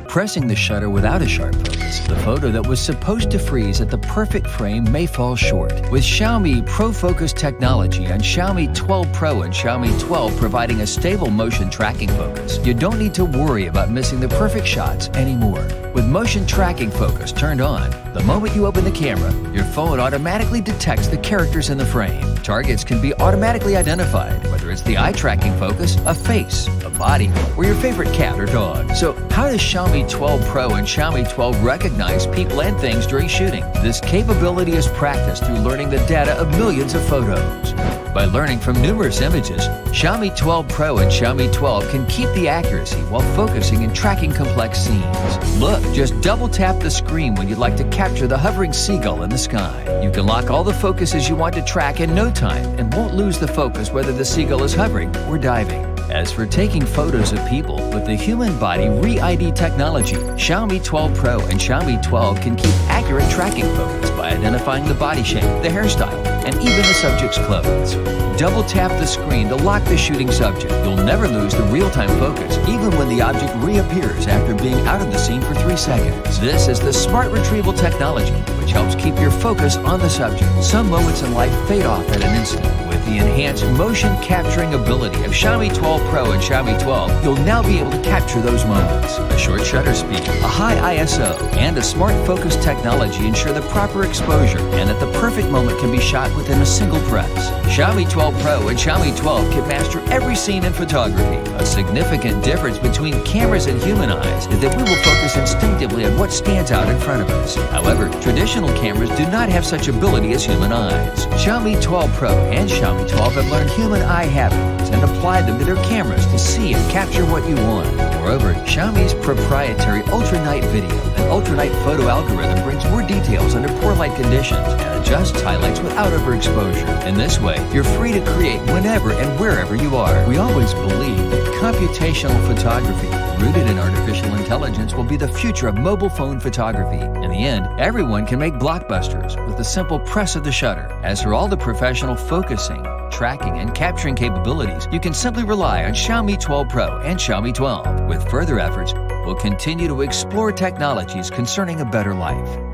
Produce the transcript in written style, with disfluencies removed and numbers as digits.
Pressing the shutter without a sharp focus, the photo that was supposed to freeze at the perfect frame may fall short. With Xiaomi ProFocus technology and Xiaomi 12 Pro and Xiaomi 12 providing a stable motion tracking focus, you don't need to worry about missing the perfect shots anymore. With motion tracking focus turned on, the moment you open the camera, your phone automatically detects the characters in the frame. Targets can be automatically identified, whether it's the eye tracking focus, a face, a body, or your favorite cat or dog. So how does Xiaomi 12 Pro and Xiaomi 12 recognize people and things during shooting? This capability is practiced through learning the data of millions of photos. By learning from numerous images, Xiaomi 12 Pro and Xiaomi 12 can keep the accuracy while focusing and tracking complex scenes. Look, just double tap the screen when you'd like to capture the hovering seagull in the sky. You can lock all the focuses you want to track in no time and won't lose the focus whether the seagull is hovering or diving. As for taking photos of people, with the human body Re-ID technology, Xiaomi 12 Pro and Xiaomi 12 can keep accurate tracking focus by identifying the body shape, the hairstyle, and even the subject's clothes. Double tap the screen to lock the shooting subject. You'll never lose the real-time focus, even when the object reappears after being out of the scene for 3 seconds. This is the smart retrieval technology, which helps keep your focus on the subject. Some moments in life fade off at an instant. With the enhanced motion capturing ability of Xiaomi 12 Pro and Xiaomi 12, you'll now be able to capture those moments. A short shutter speed, a high ISO, and a smart focus technology ensure the proper exposure and that the perfect moment can be shot within a single press. Xiaomi 12 Pro and Xiaomi 12 can master every scene in photography. A significant difference between cameras and human eyes is that we will focus instinctively on what stands out in front of us. However, traditional cameras do not have such ability as human eyes. Xiaomi 12 Pro and Xiaomi 12 have learned human eye habits and applied them to their cameras to see and capture what you want. Moreover, Xiaomi's proprietary ultra-night video and ultra-night photo algorithm brings more details under poor light conditions and adjusts highlights without overexposure. In this way, you're free to create whenever and wherever you are. We always believe that computational photography, rooted in artificial intelligence, will be the future of mobile phone photography. In the end, everyone can make blockbusters with the simple press of the shutter. As for all the professional focusing, tracking, and capturing capabilities, you can simply rely on Xiaomi 12 Pro and Xiaomi 12. With further efforts, we'll continue to explore technologies concerning a better life.